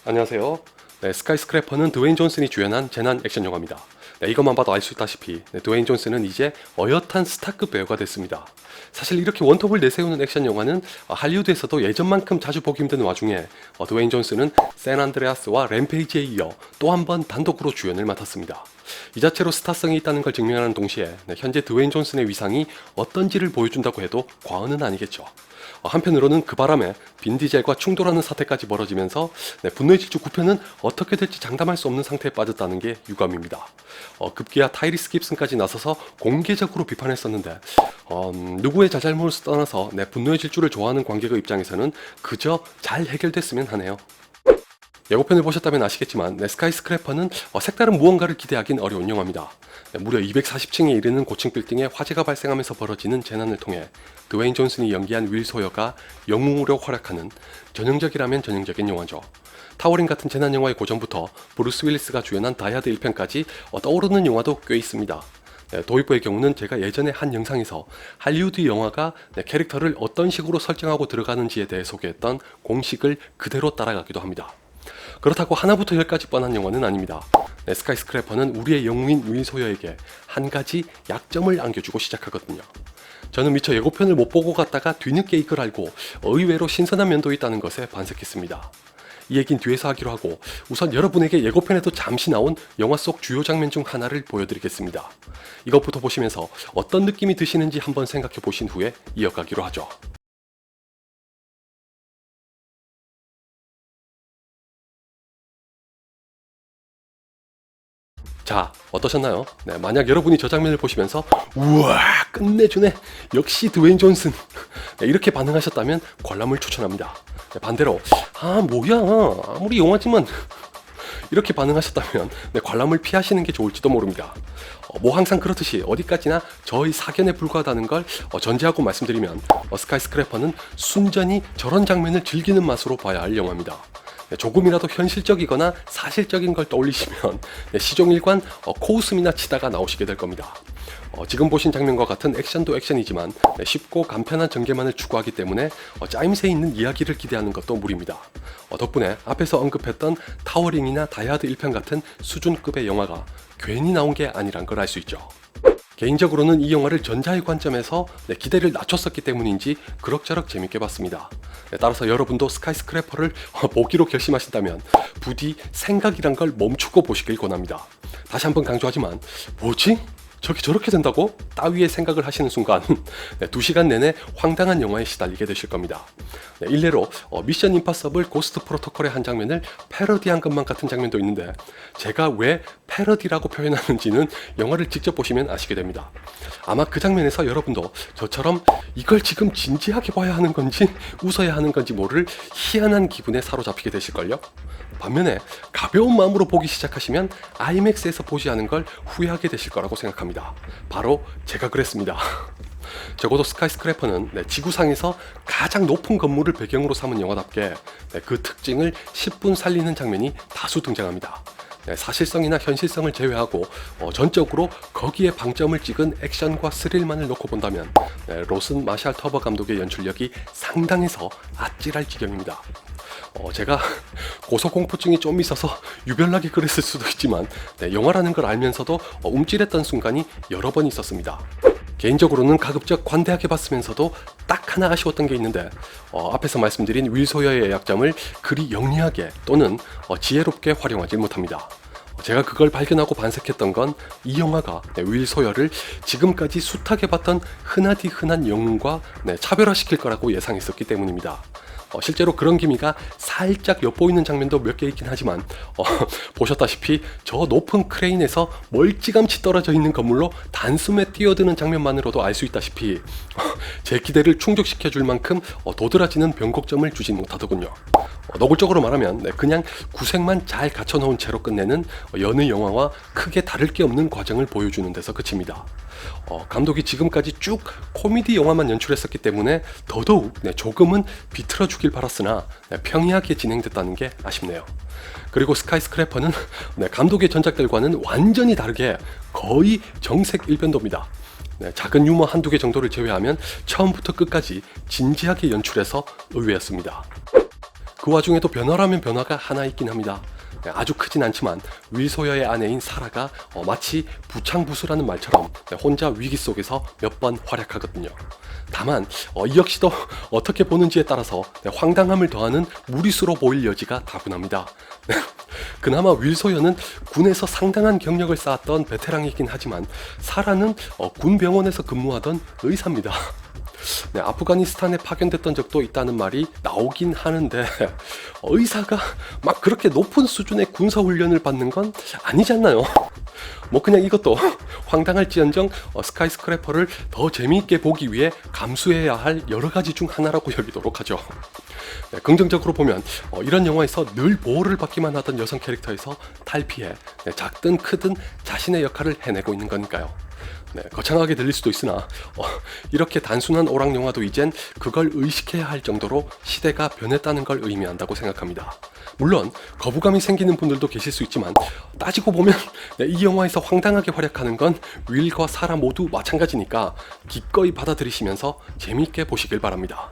안녕하세요. 스카이스크래퍼는 드웨인 존슨이 주연한 재난 액션 영화입니다. 이것만 봐도 알 수 있다시피 드웨인 존슨은 이제 어엿한 스타급 배우가 됐습니다. 사실 이렇게 원톱을 내세우는 액션 영화는 할리우드에서도 예전만큼 자주 보기 힘든 와중에 드웨인 존슨은 샌안드레아스와 램페이지에 이어 또 한 번 단독으로 주연을 맡았습니다. 이 자체로 스타성이 있다는 걸 증명하는 동시에 현재 드웨인 존슨의 위상이 어떤지를 보여준다고 해도 과언은 아니겠죠. 한편으로는 그 바람에 빈 디젤과 충돌하는 사태까지 벌어지면서 분노의 질주 9편은 어떻게 될지 장담할 수 없는 상태에 빠졌다는 게 유감입니다. 급기야 타이리스 깁슨까지 나서서 공개적으로 비판했었는데 누구의 자잘못을 떠나서 분노의 질주를 좋아하는 관객의 입장에서는 그저 잘 해결됐으면 하네요. 예고편을 보셨다면 아시겠지만 스카이스크래퍼는 색다른 무언가를 기대하긴 어려운 영화입니다. 무려 240층에 이르는 고층 빌딩에 화재가 발생하면서 벌어지는 재난을 통해 드웨인 존슨이 연기한 윌 소여가 영웅으로 활약하는 전형적이라면 전형적인 영화죠. 타워링 같은 재난 영화의 고전부터 브루스 윌리스가 주연한 다이하드 1편까지 떠오르는 영화도 꽤 있습니다. 도입부의 경우는 제가 예전에 한 영상에서 할리우드 영화가 캐릭터를 어떤 식으로 설정하고 들어가는지에 대해 소개했던 공식을 그대로 따라가기도 합니다. 그렇다고 하나부터 열까지 뻔한 영화는 아닙니다. 스카이스크래퍼는 우리의 영웅인 윌 소여에게 한 가지 약점을 안겨주고 시작하거든요. 저는 미처 예고편을 못 보고 갔다가 뒤늦게 이걸 알고 의외로 신선한 면도 있다는 것에 반색했습니다. 이 얘긴 뒤에서 하기로 하고 우선 여러분에게 예고편에도 잠시 나온 영화 속 주요 장면 중 하나를 보여드리겠습니다. 이것부터 보시면서 어떤 느낌이 드시는지 한번 생각해 보신 후에 이어가기로 하죠. 자, 어떠셨나요? 만약 여러분이 저 장면을 보시면서 우와 끝내주네 역시 드웨인 존슨 이렇게 반응하셨다면 관람을 추천합니다. 반대로 뭐야 아무리 영화지만 이렇게 반응하셨다면 관람을 피하시는 게 좋을지도 모릅니다. 뭐 항상 그렇듯이 어디까지나 저의 사견에 불과하다는 걸 전제하고 말씀드리면 스카이스크래퍼는 순전히 저런 장면을 즐기는 맛으로 봐야 할 영화입니다. 조금이라도 현실적이거나 사실적인 걸 떠올리시면 시종일관 코웃음이나 치다가 나오시게 될 겁니다. 지금 보신 장면과 같은 액션도 액션이지만 쉽고 간편한 전개만을 추구하기 때문에 짜임새 있는 이야기를 기대하는 것도 무리입니다. 덕분에 앞에서 언급했던 타워링이나 다이하드 1편 같은 수준급의 영화가 괜히 나온 게 아니란 걸 알 수 있죠. 개인적으로는 이 영화를 전자의 관점에서 기대를 낮췄었기 때문인지 그럭저럭 재밌게 봤습니다. 따라서 여러분도 스카이스크래퍼를 보기로 결심하신다면 부디 생각이란 걸 멈추고 보시길 권합니다. 다시 한번 강조하지만 뭐지? 저게 저렇게 된다고? 따위의 생각을 하시는 순간 2시간 내내 황당한 영화에 시달리게 되실 겁니다. 일례로 미션 임파서블 고스트 프로토콜의 한 장면을 패러디한 것만 같은 장면도 있는데 제가 왜 패러디라고 표현하는지는 영화를 직접 보시면 아시게 됩니다. 아마 그 장면에서 여러분도 저처럼 이걸 지금 진지하게 봐야 하는 건지 웃어야 하는 건지 모를 희한한 기분에 사로잡히게 되실걸요? 반면에 가벼운 마음으로 보기 시작하시면 아이맥스에서 보지 않은 걸 후회하게 되실 거라고 생각합니다. 바로 제가 그랬습니다. 적어도 스카이스크래퍼는 지구상에서 가장 높은 건물을 배경으로 삼은 영화답게 그 특징을 10분 살리는 장면이 다수 등장합니다. 사실성이나 현실성을 제외하고 전적으로 거기에 방점을 찍은 액션과 스릴만을 놓고 본다면 로슨 마샬 터버 감독의 연출력이 상당해서 아찔할 지경입니다. 제가 고소공포증이 좀 있어서 유별나게 그랬을 수도 있지만 영화라는 걸 알면서도 움찔했던 순간이 여러 번 있었습니다. 개인적으로는 가급적 관대하게 봤으면서도 딱 하나 아쉬웠던 게 있는데 앞에서 말씀드린 윌 소여의 약점을 그리 영리하게 또는 지혜롭게 활용하지 못합니다. 제가 그걸 발견하고 반색했던 건 이 영화가 윌 소여를 지금까지 숱하게 봤던 흔하디 흔한 영웅과 차별화시킬 거라고 예상했었기 때문입니다. 실제로 그런 기미가 살짝 엿보이는 장면도 몇 개 있긴 하지만 보셨다시피 저 높은 크레인에서 멀찌감치 떨어져 있는 건물로 단숨에 뛰어드는 장면만으로도 알 수 있다시피 제 기대를 충족시켜 줄 만큼 도드라지는 변곡점을 주진 못하더군요. 노골적으로 말하면 그냥 구색만 잘 갖춰놓은 채로 끝내는 여느 영화와 크게 다를 게 없는 과정을 보여주는 데서 그칩니다. 감독이 지금까지 쭉 코미디 영화만 연출했었기 때문에 더더욱 조금은 비틀어 주길 바랐으나 평이하게 진행됐다는 게 아쉽네요. 그리고 스카이스크래퍼는 감독의 전작들과는 완전히 다르게 거의 정색 일변도입니다. 작은 유머 한두 개 정도를 제외하면 처음부터 끝까지 진지하게 연출해서 의외였습니다. 그 와중에도 변화라면 변화가 하나 있긴 합니다. 아주 크진 않지만 윌 소여의 아내인 사라가 마치 부창부수라는 말처럼 혼자 위기 속에서 몇 번 활약하거든요. 다만 이 역시도 어떻게 보는지에 따라서 황당함을 더하는 무리수로 보일 여지가 다분합니다. 그나마 윌 소여는 군에서 상당한 경력을 쌓았던 베테랑이긴 하지만 사라는 군 병원에서 근무하던 의사입니다. 아프가니스탄에 파견됐던 적도 있다는 말이 나오긴 하는데 의사가 막 그렇게 높은 수준의 군사훈련을 받는 건 아니지 않나요? 뭐 그냥 이것도 황당할지언정 스카이스크래퍼를 더 재미있게 보기 위해 감수해야 할 여러 가지 중 하나라고 여기도록 하죠. 긍정적으로 보면 이런 영화에서 늘 보호를 받기만 하던 여성 캐릭터에서 탈피해 작든 크든 자신의 역할을 해내고 있는 거니까요. 거창하게 들릴 수도 있으나 이렇게 단순한 오락 영화도 이젠 그걸 의식해야 할 정도로 시대가 변했다는 걸 의미한다고 생각합니다. 물론 거부감이 생기는 분들도 계실 수 있지만 따지고 보면 이 영화에서 황당하게 활약하는 건 윌과 사라 모두 마찬가지니까 기꺼이 받아들이시면서 재미있게 보시길 바랍니다.